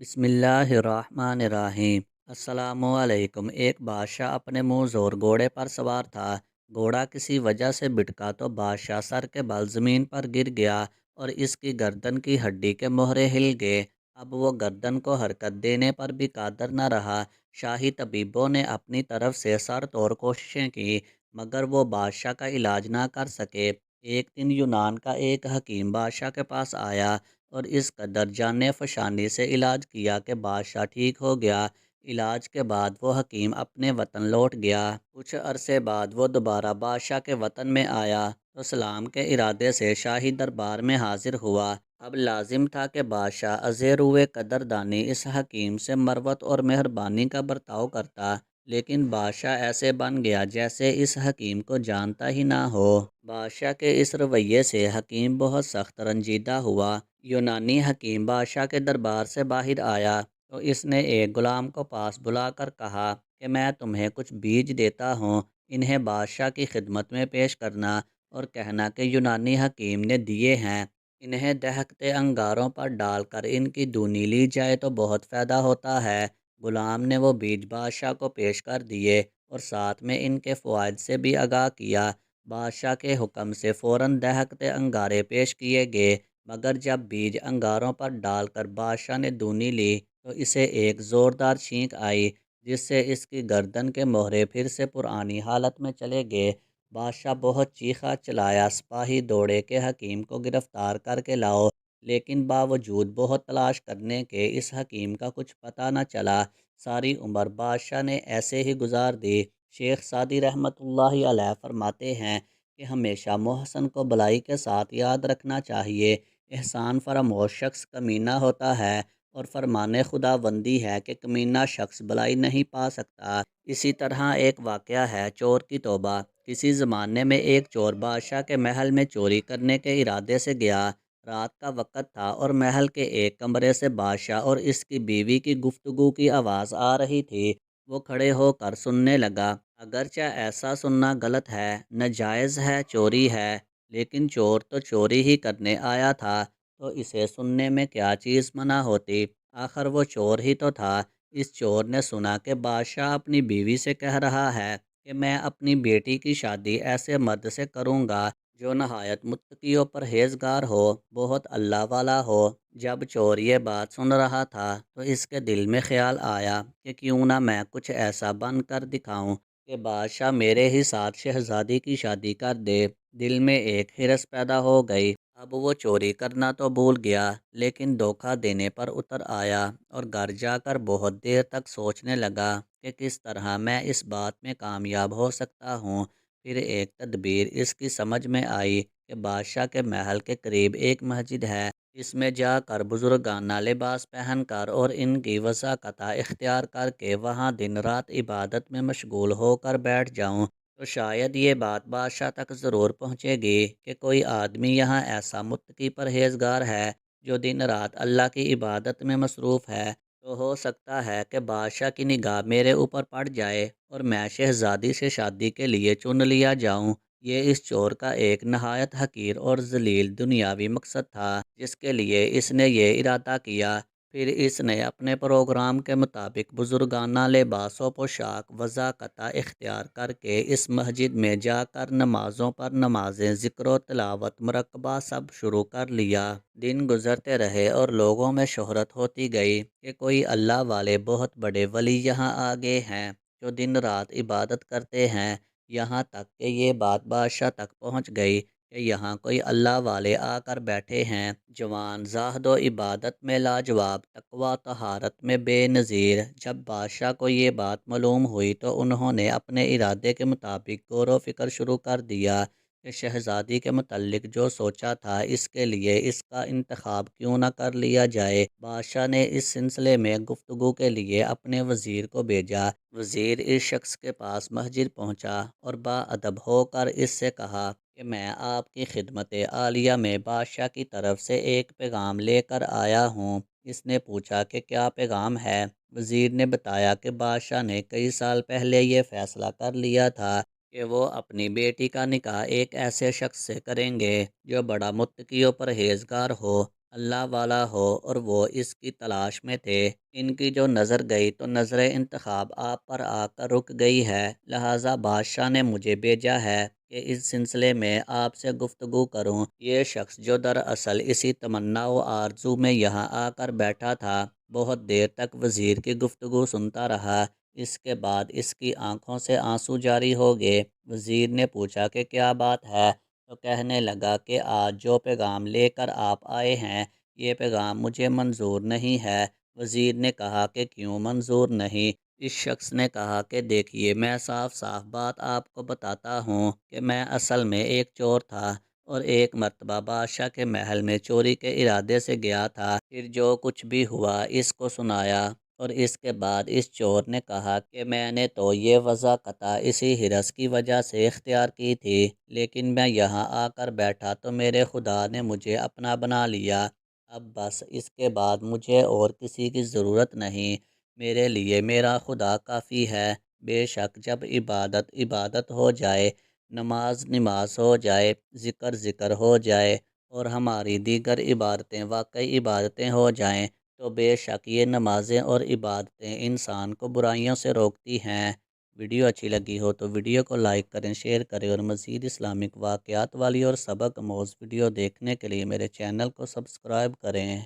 بسم اللہ الرحمن الرحیم۔ السلام علیکم۔ ایک بادشاہ اپنے منہ زور گھوڑے پر سوار تھا۔ گھوڑا کسی وجہ سے بٹکا تو بادشاہ سر کے بل زمین پر گر گیا اور اس کی گردن کی ہڈی کے مہرے ہل گئے۔ اب وہ گردن کو حرکت دینے پر بھی قادر نہ رہا۔ شاہی طبیبوں نے اپنی طرف سے سر توڑ کوششیں کی مگر وہ بادشاہ کا علاج نہ کر سکے۔ ایک دن یونان کا ایک حکیم بادشاہ کے پاس آیا اور اس قدر جانے فشانی سے علاج کیا کہ بادشاہ ٹھیک ہو گیا۔ علاج کے بعد وہ حکیم اپنے وطن لوٹ گیا۔ کچھ عرصے بعد وہ دوبارہ بادشاہ کے وطن میں آیا تو سلام کے ارادے سے شاہی دربار میں حاضر ہوا۔ اب لازم تھا کہ بادشاہ ازیروئے قدردانی اس حکیم سے مروت اور مہربانی کا برتاؤ کرتا، لیکن بادشاہ ایسے بن گیا جیسے اس حکیم کو جانتا ہی نہ ہو۔ بادشاہ کے اس رویے سے حکیم بہت سخت رنجیدہ ہوا۔ یونانی حکیم بادشاہ کے دربار سے باہر آیا تو اس نے ایک غلام کو پاس بلا کر کہا کہ میں تمہیں کچھ بیج دیتا ہوں، انہیں بادشاہ کی خدمت میں پیش کرنا اور کہنا کہ یونانی حکیم نے دیے ہیں، انہیں دہکتے انگاروں پر ڈال کر ان کی دونی لی جائے تو بہت فائدہ ہوتا ہے۔ غلام نے وہ بیج بادشاہ کو پیش کر دیے اور ساتھ میں ان کے فوائد سے بھی آگاہ کیا۔ بادشاہ کے حکم سے فوراً دہکتے انگارے پیش کیے گئے، مگر جب بیج انگاروں پر ڈال کر بادشاہ نے دونی لی تو اسے ایک زوردار چھینک آئی جس سے اس کی گردن کے مہرے پھر سے پرانی حالت میں چلے گئے۔ بادشاہ بہت چیخا چلایا، سپاہی دوڑے کہ حکیم کو گرفتار کر کے لاؤ، لیکن باوجود بہت تلاش کرنے کے اس حکیم کا کچھ پتہ نہ چلا۔ ساری عمر بادشاہ نے ایسے ہی گزار دی۔ شیخ سعدی رحمۃ اللہ علیہ فرماتے ہیں کہ ہمیشہ محسن کو بلائی کے ساتھ یاد رکھنا چاہیے۔ احسان فراموش شخص کمینہ ہوتا ہے اور فرمان خداوندی ہے کہ کمینہ شخص بلائی نہیں پا سکتا۔ اسی طرح ایک واقعہ ہے چور کی توبہ۔ کسی زمانے میں ایک چور بادشاہ کے محل میں چوری کرنے کے ارادے سے گیا۔ رات کا وقت تھا اور محل کے ایک کمرے سے بادشاہ اور اس کی بیوی کی گفتگو کی آواز آ رہی تھی۔ وہ کھڑے ہو کر سننے لگا۔ اگرچہ ایسا سننا غلط ہے، ناجائز ہے، چوری ہے، لیکن چور تو چوری ہی کرنے آیا تھا تو اسے سننے میں کیا چیز منع ہوتی؟ آخر وہ چور ہی تو تھا۔ اس چور نے سنا کہ بادشاہ اپنی بیوی سے کہہ رہا ہے کہ میں اپنی بیٹی کی شادی ایسے مرد سے کروں گا جو نہایت متقی و پرہیزگار ہو، بہت اللہ والا ہو۔ جب چور یہ بات سن رہا تھا تو اس کے دل میں خیال آیا کہ کیوں نہ میں کچھ ایسا بن کر دکھاؤں کہ بادشاہ میرے ہی ساتھ شہزادی کی شادی کر دے۔ دل میں ایک حرص پیدا ہو گئی۔ اب وہ چوری کرنا تو بھول گیا لیکن دھوکہ دینے پر اتر آیا اور گھر جا کر بہت دیر تک سوچنے لگا کہ کس طرح میں اس بات میں کامیاب ہو سکتا ہوں۔ پھر ایک تدبیر اس کی سمجھ میں آئی کہ بادشاہ کے محل کے قریب ایک مسجد ہے، اس میں جا کر بزرگانہ لباس پہن کر اور ان کی وضاقت اختیار کر کے وہاں دن رات عبادت میں مشغول ہو کر بیٹھ جاؤں تو شاید یہ بات بادشاہ تک ضرور پہنچے گی کہ کوئی آدمی یہاں ایسا متقی پرہیزگار ہے جو دن رات اللہ کی عبادت میں مصروف ہے، تو ہو سکتا ہے کہ بادشاہ کی نگاہ میرے اوپر پڑ جائے اور میں شہزادی سے شادی کے لیے چن لیا جاؤں۔ یہ اس چور کا ایک نہایت حقیر اور ذلیل دنیاوی مقصد تھا جس کے لیے اس نے یہ ارادہ کیا۔ پھر اس نے اپنے پروگرام کے مطابق بزرگانہ لباس و پوشاک وضاقت اختیار کر کے اس مسجد میں جا کر نمازوں پر نمازیں، ذکر و تلاوت، مراقبہ سب شروع کر لیا۔ دن گزرتے رہے اور لوگوں میں شہرت ہوتی گئی کہ کوئی اللہ والے بہت بڑے ولی یہاں آ گئے ہیں جو دن رات عبادت کرتے ہیں۔ یہاں تک کہ یہ بات بادشاہ تک پہنچ گئی کہ یہاں کوئی اللہ والے آ کر بیٹھے ہیں، جوان، زاہد و عبادت میں لاجواب، تقویٰ طہارت میں بے نظیر۔ جب بادشاہ کو یہ بات معلوم ہوئی تو انہوں نے اپنے ارادے کے مطابق غور و فکر شروع کر دیا کہ شہزادی کے متعلق جو سوچا تھا اس کے لیے اس کا انتخاب کیوں نہ کر لیا جائے۔ بادشاہ نے اس سلسلے میں گفتگو کے لیے اپنے وزیر کو بھیجا۔ وزیر اس شخص کے پاس مسجد پہنچا اور باادب ہو کر اس سے کہا کہ میں آپ کی خدمت عالیہ میں بادشاہ کی طرف سے ایک پیغام لے کر آیا ہوں۔ اس نے پوچھا کہ کیا پیغام ہے؟ وزیر نے بتایا کہ بادشاہ نے کئی سال پہلے یہ فیصلہ کر لیا تھا کہ وہ اپنی بیٹی کا نکاح ایک ایسے شخص سے کریں گے جو بڑا متقی و پرہیزگار ہو۔ اللہ والا ہو اور وہ اس کی تلاش میں تھے۔ ان کی جو نظر گئی تو نظر انتخاب آپ پر آ کر رک گئی ہے، لہٰذا بادشاہ نے مجھے بھیجا ہے کہ اس سلسلے میں آپ سے گفتگو کروں۔ یہ شخص جو دراصل اسی تمنا و آرزو میں یہاں آ کر بیٹھا تھا، بہت دیر تک وزیر کی گفتگو سنتا رہا۔ اس کے بعد اس کی آنکھوں سے آنسو جاری ہو گئے۔ وزیر نے پوچھا کہ کیا بات ہے، تو کہنے لگا کہ آج جو پیغام لے کر آپ آئے ہیں، یہ پیغام مجھے منظور نہیں ہے۔ وزیر نے کہا کہ کیوں منظور نہیں؟ اس شخص نے کہا کہ دیکھیے، میں صاف صاف بات آپ کو بتاتا ہوں کہ میں اصل میں ایک چور تھا اور ایک مرتبہ بادشاہ کے محل میں چوری کے ارادے سے گیا تھا۔ پھر جو کچھ بھی ہوا اس کو سنایا، اور اس کے بعد اس چور نے کہا کہ میں نے تو یہ وضاحت اسی ہرس کی وجہ سے اختیار کی تھی، لیکن میں یہاں آ کر بیٹھا تو میرے خدا نے مجھے اپنا بنا لیا۔ اب بس اس کے بعد مجھے اور کسی کی ضرورت نہیں، میرے لیے میرا خدا کافی ہے۔ بے شک جب عبادت عبادت ہو جائے، نماز نماز ہو جائے، ذکر ذکر ہو جائے، اور ہماری دیگر عبادتیں واقعی عبادتیں ہو جائیں، تو بے شک یہ نمازیں اور عبادتیں انسان کو برائیوں سے روکتی ہیں۔ ویڈیو اچھی لگی ہو تو ویڈیو کو لائک کریں، شیئر کریں، اور مزید اسلامک واقعات والی اور سبق آموز ویڈیو دیکھنے کے لیے میرے چینل کو سبسکرائب کریں۔